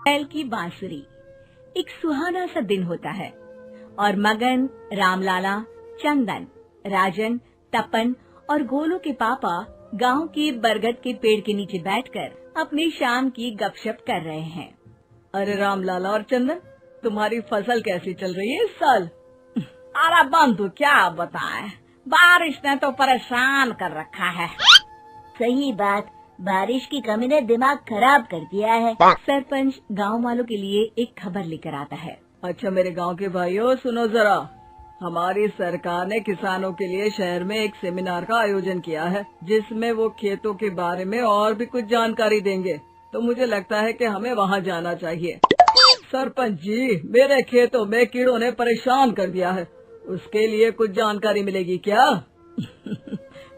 बैल की बांसुरी। एक सुहाना सा दिन होता है और मगन, रामलाला, चंदन, राजन, तपन और गोलू के पापा गांव के बरगद के पेड़ के नीचे बैठकर अपनी शाम की गपशप कर रहे हैं। अरे रामलाला और चंदन, तुम्हारी फसल कैसी चल रही है इस साल? अरे बंधु क्या बताएं, बारिश ने तो परेशान कर रखा है। सही बात, बारिश की कमी ने दिमाग खराब कर दिया है। सरपंच गांव वालों के लिए एक खबर लेकर आता है। अच्छा मेरे गांव के भाइयों, सुनो जरा। हमारी सरकार ने किसानों के लिए शहर में एक सेमिनार का आयोजन किया है, जिसमें वो खेतों के बारे में और भी कुछ जानकारी देंगे। तो मुझे लगता है कि हमें वहाँ जाना चाहिए। सरपंच जी, मेरे खेतों में कीड़ों ने परेशान कर दिया है, उसके लिए कुछ जानकारी मिलेगी क्या?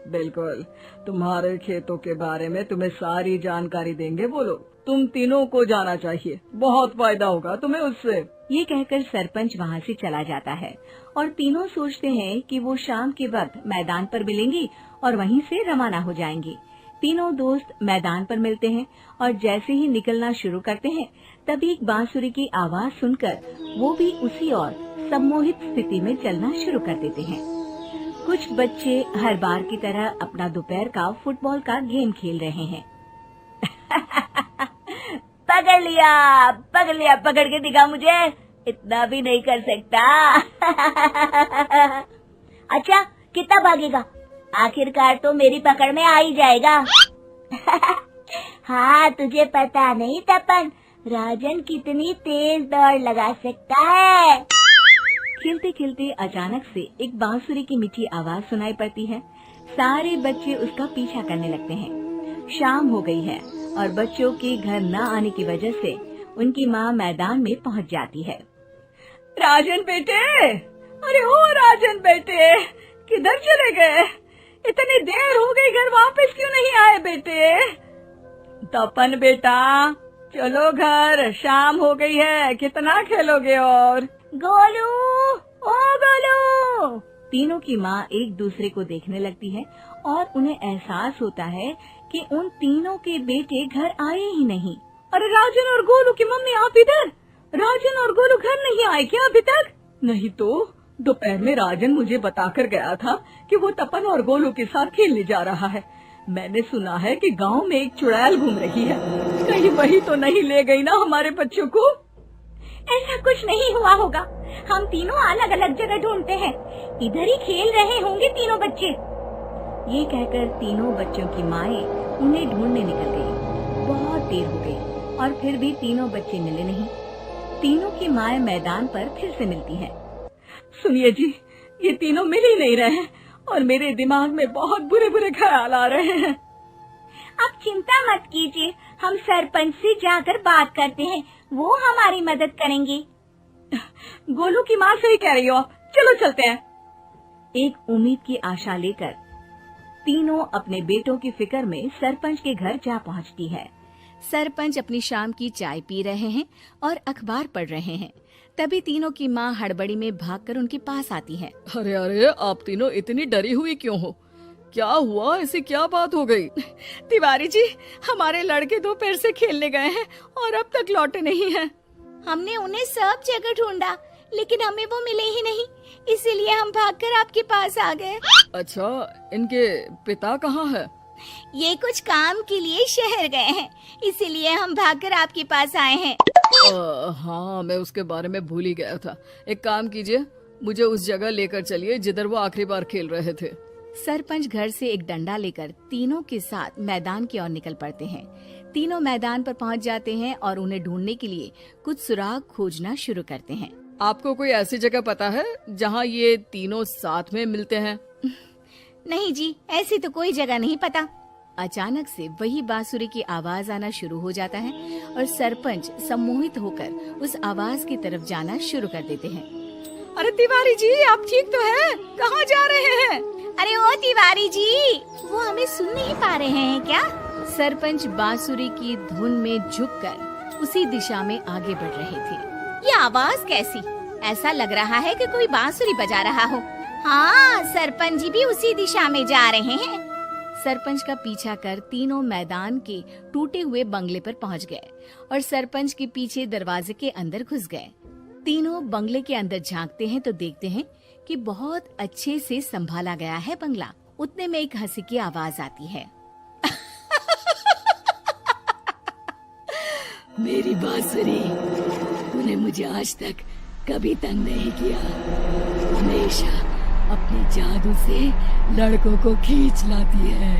बिल्कुल, तुम्हारे खेतों के बारे में तुम्हें सारी जानकारी देंगे वो लोग। तुम तीनों को जाना चाहिए, बहुत फायदा होगा तुम्हें उससे। ये कहकर सरपंच वहाँ से चला जाता है और तीनों सोचते हैं कि वो शाम के वक्त मैदान पर मिलेंगे और वहीं से रवाना हो जाएंगे। तीनों दोस्त मैदान पर मिलते हैं और जैसे ही निकलना शुरू करते हैं तभी एक बांसुरी की आवाज सुनकर वो भी उसी ओर सम्मोहित स्थिति में चलना शुरू कर देते हैं। कुछ बच्चे हर बार की तरह अपना दोपहर का फुटबॉल का गेम खेल रहे हैं। पकड़ लिया, पकड़ के दिखा मुझे, इतना भी नहीं कर सकता। अच्छा, कितना भागेगा? आखिरकार तो मेरी पकड़ में आ ही जाएगा। हाँ, तुझे पता नहीं तपन, राजन कितनी तेज दौड़ लगा सकता है। खेलते खेलते अचानक से एक बांसुरी की मीठी आवाज सुनाई पड़ती है। सारे बच्चे उसका पीछा करने लगते हैं। शाम हो गई है और बच्चों के घर न आने की वजह से उनकी माँ मैदान में पहुँच जाती है। राजन बेटे, अरे ओ राजन बेटे, किधर चले गए? इतनी देर हो गई, घर वापस क्यों नहीं आए बेटे? तपन बेटा, चलो घर, शाम हो गई है, कितना खेलोगे? और गोलू, ओ गोलू। तीनों की माँ एक दूसरे को देखने लगती है और उन्हें एहसास होता है कि उन तीनों के बेटे घर आए ही नहीं। अरे राजन और गोलू की मम्मी, आप इधर? राजन और गोलू घर नहीं आए क्या अभी तक? नहीं तो दोपहर में राजन मुझे बताकर गया था कि वो तपन और गोलू के साथ खेलने जा रहा है। मैंने सुना है कि गांव में एक चुड़ैल घूम रही है, कहीं वही तो नहीं ले गई ना हमारे बच्चों को? ऐसा कुछ नहीं हुआ होगा, हम तीनों अलग अलग जगह ढूंढते हैं, इधर ही खेल रहे होंगे तीनों बच्चे। ये कहकर तीनों बच्चों की माएं उन्हें ढूंढने निकल गयी। बहुत देर हो गई और फिर भी तीनों बच्चे मिले नहीं। तीनों की माएं मैदान पर फिर से मिलती हैं। सुनिए जी, ये तीनों मिल ही नहीं रहे हैं और मेरे दिमाग में बहुत बुरे बुरे ख्याल आ रहे हैं। आप चिंता मत कीजिए, हम सरपंच से जाकर बात करते हैं, वो हमारी मदद करेंगे। गोलू की माँ सही कह रही हो, चलो चलते हैं। एक उम्मीद की आशा लेकर तीनों अपने बेटों की फिक्र में सरपंच के घर जा पहुंचती है। सरपंच अपनी शाम की चाय पी रहे हैं और अखबार पढ़ रहे हैं। तभी तीनों की माँ हड़बड़ी में भागकर उनके पास आती है। अरे अरे, आप तीनों इतनी डरी हुई क्यों हो? क्या हुआ? ऐसी क्या बात हो गई? तिवारी जी, हमारे लड़के दोपहर से खेलने गए हैं और अब तक लौटे नहीं हैं। हमने उन्हें सब जगह ढूंढा, लेकिन हमें वो मिले ही नहीं, इसीलिए हम भागकर आपके पास आ गए। अच्छा, इनके पिता कहाँ है? ये कुछ काम के लिए शहर गए हैं, इसीलिए हम भागकर आपके पास आए हैं। हाँ, मैं उसके बारे में भूल ही गया था। एक काम कीजिए, मुझे उस जगह लेकर चलिए जिधर वो आखिरी बार खेल रहे थे। सरपंच घर से एक डंडा लेकर तीनों के साथ मैदान की ओर निकल पड़ते हैं। तीनों मैदान पर पहुंच जाते हैं और उन्हें ढूंढने के लिए कुछ सुराग खोजना शुरू करते हैं। आपको कोई ऐसी जगह पता है जहाँ ये तीनों साथ में मिलते हैं? नहीं जी, ऐसी तो कोई जगह नहीं पता। अचानक से वही बांसुरी की आवाज आना शुरू हो जाता है और सरपंच सम्मोहित होकर उस आवाज की तरफ जाना शुरू कर देते हैं। अरे तिवारी जी, आप ठीक तो हैं? कहाँ जा रहे हैं? अरे ओ तिवारी जी, वो हमें सुन नहीं पा रहे हैं क्या? सरपंच बांसुरी की धुन में झुककर उसी दिशा में आगे बढ़ रहे थे। ये आवाज कैसी? ऐसा लग रहा है कि कोई बांसुरी बजा रहा हो। हाँ, सरपंच जी भी उसी दिशा में जा रहे हैं। सरपंच का पीछा कर तीनों मैदान के टूटे हुए बंगले पर पहुंच गए और सरपंच के पीछे दरवाजे के अंदर घुस गए। तीनों बंगले के अंदर झांकते हैं तो देखते हैं कि बहुत अच्छे से संभाला गया है बंगला। उतने में एक हंसी की आवाज आती है। मेरी बांसुरी, तूने मुझे आज तक कभी तंग नहीं किया। हमेशा अपने जादू से लड़कों को खींच लाती है।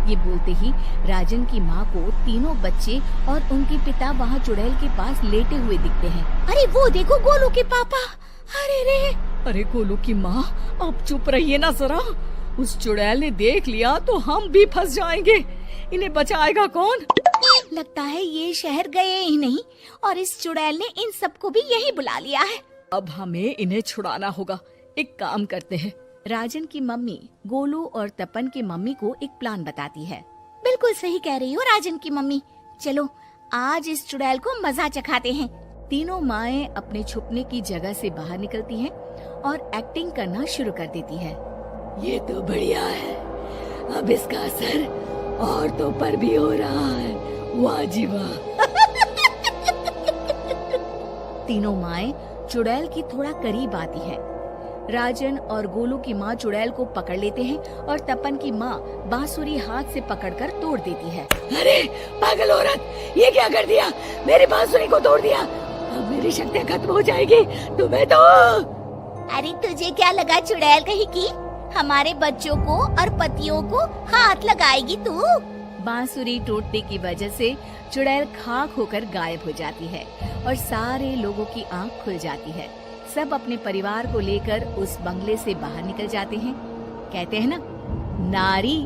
ये बोलते ही राजन की माँ को तीनों बच्चे और उनके पिता वहाँ चुड़ैल के पास लेटे हुए दिखते हैं। अरे वो देखो गोलू के पापा। अरे रे। अरे गोलू की माँ, अब चुप रहिए ना जरा। उस चुड़ैल ने देख लिया तो हम भी फंस जाएंगे। इन्हें बचाएगा कौन? लगता है ये शहर गए ही नहीं और इस चुड़ैल ने इन सबको भी यही बुला लिया है। अब हमें इन्हें छुड़ाना होगा। एक काम करते हैं। राजन की मम्मी गोलू और तपन की मम्मी को एक प्लान बताती है। बिल्कुल सही कह रही हो राजन की मम्मी। चलो आज इस चुड़ैल को मजा चखाते हैं। तीनों माएं अपने छुपने की जगह से बाहर निकलती हैं और एक्टिंग करना शुरू कर देती है। ये तो बढ़िया है। अब इसका असर औरतों पर भी हो रहा है। वाह जी वाह। तीनों माएं चुड़ैल की थोड़ा करीब आती है। राजन और गोलू की माँ चुड़ैल को पकड़ लेते हैं और तपन की माँ बांसुरी हाथ से पकड़कर तोड़ देती है। अरे पागल औरत, ये क्या कर दिया? मेरी बांसुरी को तोड़ दिया। अब मेरी शक्तियाँ खत्म हो जाएगी। तुम्हें तो अरे तुझे क्या लगा चुड़ैल कहीं की हमारे बच्चों को और पतियों को हाथ लगाएगी तू? बांसुरी टूटने की वजह से चुड़ैल खाक होकर गायब हो जाती है और सारे लोगों की आंख खुल जाती है। सब अपने परिवार को लेकर उस बंगले से बाहर निकल जाते हैं। कहते हैं ना, नारी